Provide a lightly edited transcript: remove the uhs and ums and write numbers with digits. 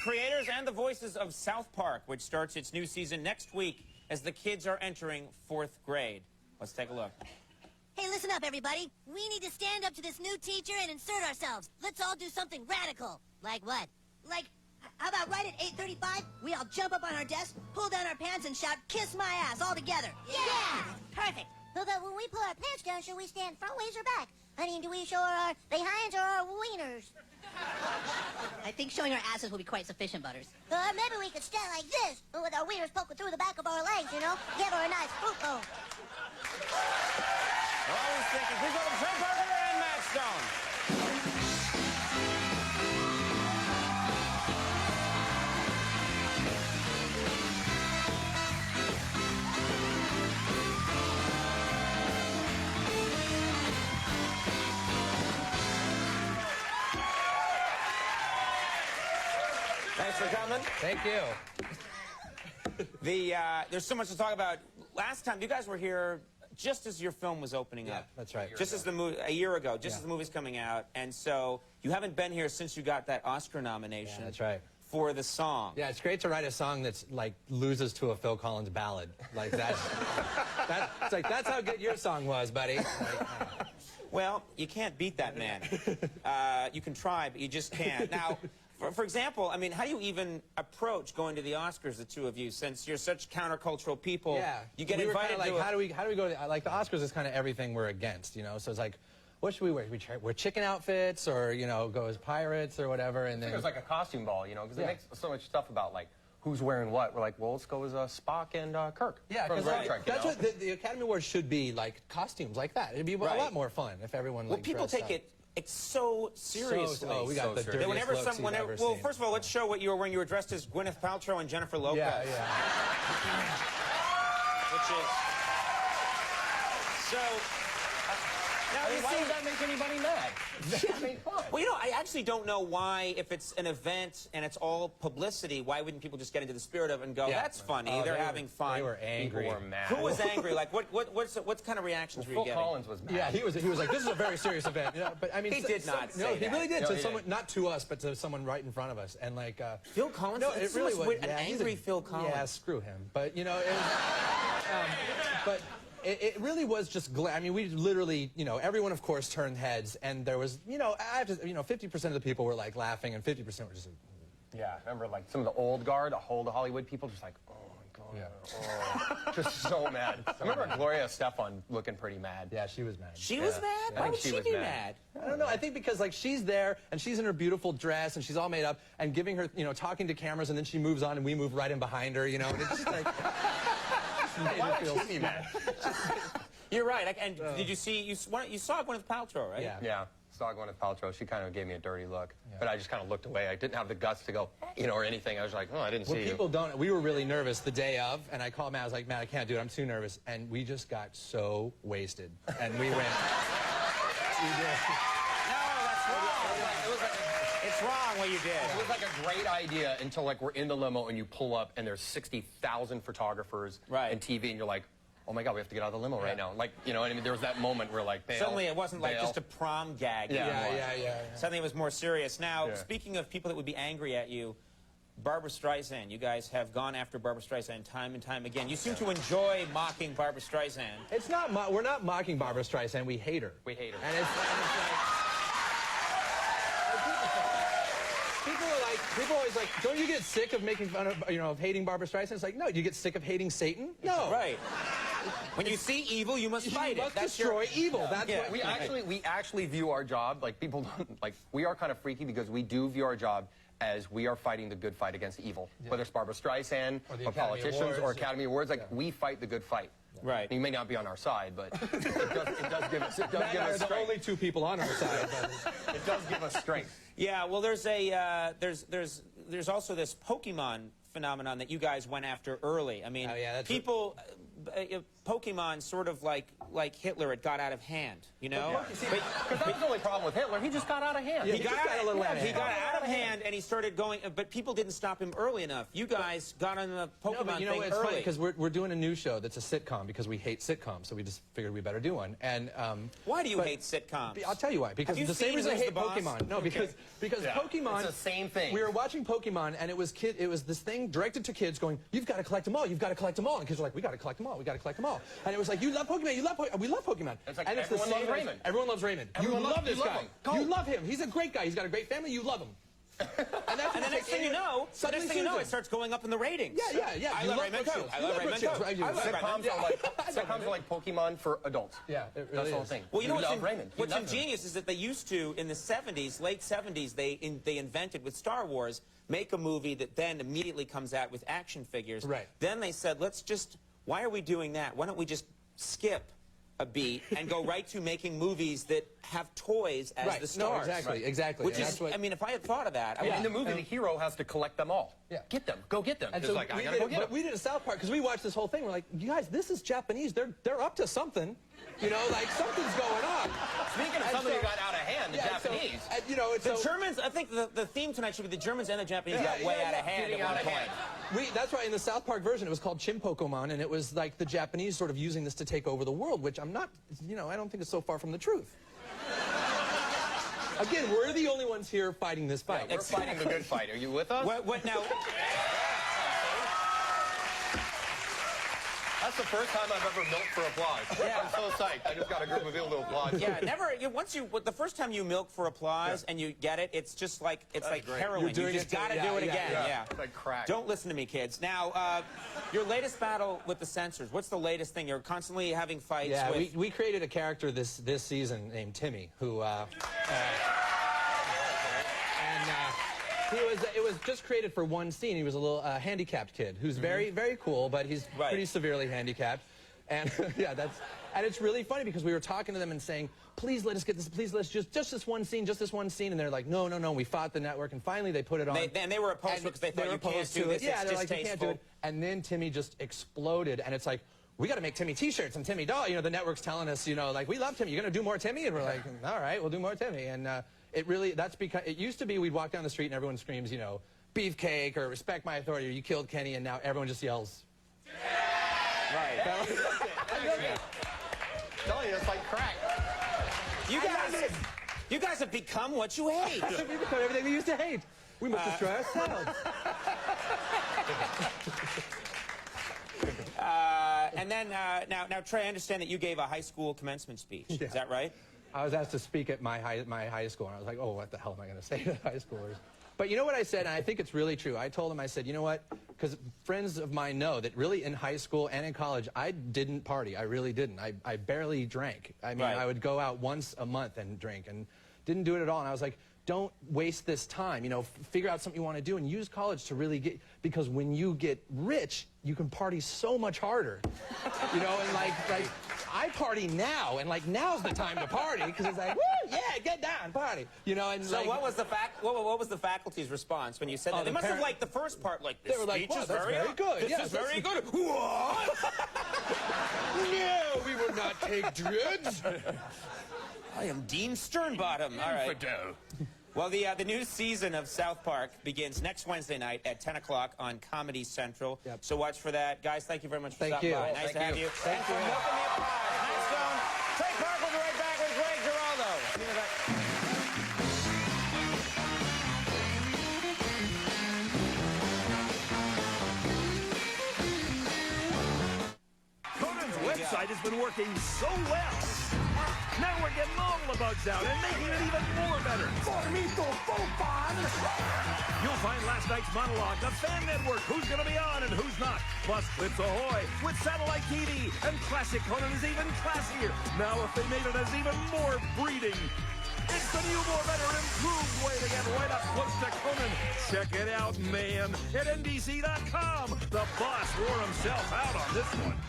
creators and the voices of South Park, which starts its new season next week as the kids are entering 4th grade. Let's take a look. Hey, listen up, everybody. We need to stand up to this new teacher and insert ourselves. Let's all do something radical. Like what? Like, how about right at 8:35, we all jump up on our desk, pull down our pants, and shout, "Kiss my ass," all together. Yeah! Perfect. But when we pull our pants down, should we stand front ways or back? I mean, do we show our behinds or our wieners? I think showing our asses will be quite sufficient, Butters. Maybe we could stand like this, with our wieners poking through the back of our legs, you know? Give her a nice poop-o. Always thinking, please welcome Trey Parker and Matt Stone. Thanks for coming. Thank you. There's so much to talk about. Last time, you guys were here just as your film was opening up. That's right. Just as a year ago, just as the movie's coming out. And so you haven't been here since you got that Oscar nomination. Yeah, that's right. For the song. Yeah, it's great to write a song that's like loses to a Phil Collins ballad. Like that's that's how good your song was, buddy. Well, you can't beat that man. You can try, but you just can't. Now, for example, I mean, how do you even approach going to the Oscars, the two of you, since you're such countercultural people? Yeah, you get we invited were to like, how do we go to, like, the Oscars is kind of everything we're against, you know. So it's like, what should we wear? Wear chicken outfits, or you know, go as pirates or whatever, and then it was like a costume ball, you know, because it makes so much stuff about like who's wearing what. We're like, well, let's go as Spock and Kirk. Yeah, because that's what the Academy Awards should be, like costumes like that. It'd be a lot more fun if everyone. Well, people take it so seriously. Oh, we got the dirtiest looks you've ever seen. Well, first of all, let's show what you were wearing. You were dressed as Gwyneth Paltrow and Jennifer Lopez. Yeah, yeah. Which is so. Now, why does that make anybody mad? I mean, come on. Well, you know, I actually don't know why, if it's an event and it's all publicity, why wouldn't people just get into the spirit of it and go, that's funny, they're having fun. They were angry. People were mad. Who was angry? Like, what kind of reactions were you getting? Phil Collins was mad. Yeah, he was like, this is a very serious event. You know, but I mean, he did not say no, he really did. No, to someone, not to us, but to someone right in front of us, and like Phil Collins. No, it really was an angry Phil Collins. Yeah, screw him. But you know, it was, but. It really was just, I mean, we literally, you know, everyone, of course, turned heads, and there was, you know, 50% of the people were, like, laughing, and 50% were just... Yeah, I remember, like, some of the old guard, the Hollywood people, just like, oh, my God, oh. Just so mad. I remember Gloria Estefan looking pretty mad. Yeah, she was mad. She was mad? Why would she be mad? I don't know. I think because, like, she's there, and she's in her beautiful dress, and she's all made up, and giving her, you know, talking to cameras, and then she moves on, and we move right in behind her, you know, and it's just like... Why would she be mad? You're right. And did you see, you saw Gwyneth Paltrow, right? Yeah. Yeah, saw Gwyneth Paltrow. She kind of gave me a dirty look. Yeah. But I just kind of looked away. I didn't have the guts to go, you know, or anything. I was like, oh, I didn't see you. People don't, we were really nervous the day of, and I called Matt. I was like, Matt, I can't do it. I'm too nervous. And we just got so wasted. And we went... No, that's wrong. It's wrong what you did. It was like a great idea until, like, we're in the limo and you pull up and there's 60,000 photographers and TV, and you're like, oh my God, we have to get out of the limo right now. Like, you know, I mean, there was that moment where, like, bail, suddenly it wasn't like just a prom gag anymore. Suddenly it was more serious. Now, speaking of people that would be angry at you, Barbra Streisand, you guys have gone after Barbra Streisand time and time again. You seem to enjoy mocking Barbra Streisand. It's not, we're not mocking Barbra Streisand, we hate her. We hate her. And it's like... People are always like, don't you get sick of making fun of, you know, of hating Barbra Streisand? It's like, no, you get sick of hating Satan? No. Right. When you see evil, you must fight it. You must destroy evil. That's what we actually view our job, like, people don't, like, we are kind of freaky because we do view our job as we are fighting the good fight against evil. Whether it's Barbra Streisand, or politicians, or Academy Awards, like, we fight the good fight. Right. You may not be on our side, but it does give us strength. There are only two people on our side. But it does give us strength. Yeah, well, there's also this Pokemon phenomenon that you guys went after early. I mean, people, Pokemon sort of like like Hitler, it got out of hand, you know? Because that was the only problem with Hitler. He just got out of hand. He got out of hand, and he started going, but people didn't stop him early enough. You guys got on the Pokemon you know, thing it's early. funny because we're doing a new show that's a sitcom because we hate sitcoms, so we just figured we better do one. And why do you hate sitcoms? I'll tell you why. Because the same reason I hate Pokemon. No, because Pokemon. It's the same thing. We were watching Pokemon, and it was this thing directed to kids, going, "You've got to collect them all. You've got to collect them all." And kids are like, "We got to collect them all. We got to collect them all." And it was like, "You love Pokemon. You love Pokemon. We love Pokemon." It's like and it's everyone the same loves Raymond. Everyone loves Raymond. Everyone you love this guy. Him. You love him. He's a great guy. He's got a great family. You love him. And the next thing you know, it starts going up in the ratings. Yeah. I love Raymond too. I love Raymond too. Sitcoms are like Pokemon for adults. Yeah, it really that's the whole is. thing. Well, you know Raymond. What's ingenious is that they used to, in the 70s, late 70s, they invented with Star Wars, make a movie that then immediately comes out with action figures. Right. Then they said, why are we doing that? Why don't we just skip a beat and go right to making movies that have toys as the stars? No, exactly. Which is, I mean, if I had thought of that, in the movie, the hero has to collect them all. Yeah. Get them. Go get them. And it's so like, I gotta go get them. But we did a South Park because we watched this whole thing. We're like, you guys, this is Japanese. They're up to something. You know, like something's going on. Speaking of something that got out of hand, the Japanese. You know, the Germans. I think the theme tonight should be the Germans and the Japanese got way out of hand at one point. That's why in the South Park version it was called Chim Pokemon, and it was like the Japanese sort of using this to take over the world, which I'm not, you know, I don't think it's so far from the truth. Again, we're the only ones here fighting this fight. Yeah, we're fighting the good fight. Are you with us? What now? That's the first time I've ever milked for applause. Yeah. I'm so psyched. I just got a group of people to applaud. Yeah, the first time you milk for applause and you get it, it's just like, heroin. You just got to do it again. Yeah. It's like crack. Don't listen to me, kids. Now, your latest battle with the censors, what's the latest thing? You're constantly having fights with... Yeah, we created a character this season named Timmy, who... it was just created for one scene. He was a little handicapped kid who's very, very cool, but he's pretty severely handicapped. And and it's really funny because we were talking to them and saying, please let us get this, please let's just this one scene, and they're like, no, we fought the network, and finally they put it on. And they were opposed because they thought you can't do this. Yeah, they're like, you can't do it. And then Timmy just exploded, and it's like, we got to make Timmy T-shirts and Timmy doll. You know, the network's telling us, you know, like, we love Timmy. You're going to do more Timmy? And we're like, all right, we'll do more Timmy. And that's because it used to be we'd walk down the street and everyone screams, you know, beefcake or respect my authority or you killed Kenny, and now everyone just yells. Right. I'm telling you, it's like crack. You guys have become what you hate. We become everything we used to hate. We must destroy ourselves. And then, now, Trey, I understand that you gave a high school commencement speech. Yeah. Is that right? I was asked to speak at my high school, and I was like, oh, what the hell am I going to say to high schoolers? But you know what I said, and I think it's really true. I told them, I said, you know what, because friends of mine know that really in high school and in college, I didn't party. I really didn't. I barely drank. I mean, I would go out once a month and drink, and didn't do it at all. And I was like, don't waste this time. You know, figure out something you want to do and use college to really get, because when you get rich, you can party so much harder. You know, and like I party now, and like now's the time to party because it's like, woo, yeah, get down, party. You know, and so like, what was the faculty's response when you said that? They must have liked the first part, like this they were like, speech is that's very good. This is very good. What? No, we will not take drugs. I am Dean Sternbottom. All right. Well, the new season of South Park begins next Wednesday night at 10 o'clock on Comedy Central. Yep. So watch for that. Guys, thank you very much for stopping by. Nice to have you. Thank you. Welcome the applause. Nice Stone. Trey Park will be right back with Greg Giraldo. Conan's website has been working so well. Now we're getting all the bugs out and making it even more better. You'll find last night's monologue, the Fan Network, who's going to be on and who's not. Plus, Clips Ahoy with satellite TV. And classic Conan is even classier. Now, if they made it as even more breeding. It's the new, more better, improved way to get right up close to Conan. Check it out, man, at NBC.com. The boss wore himself out on this one.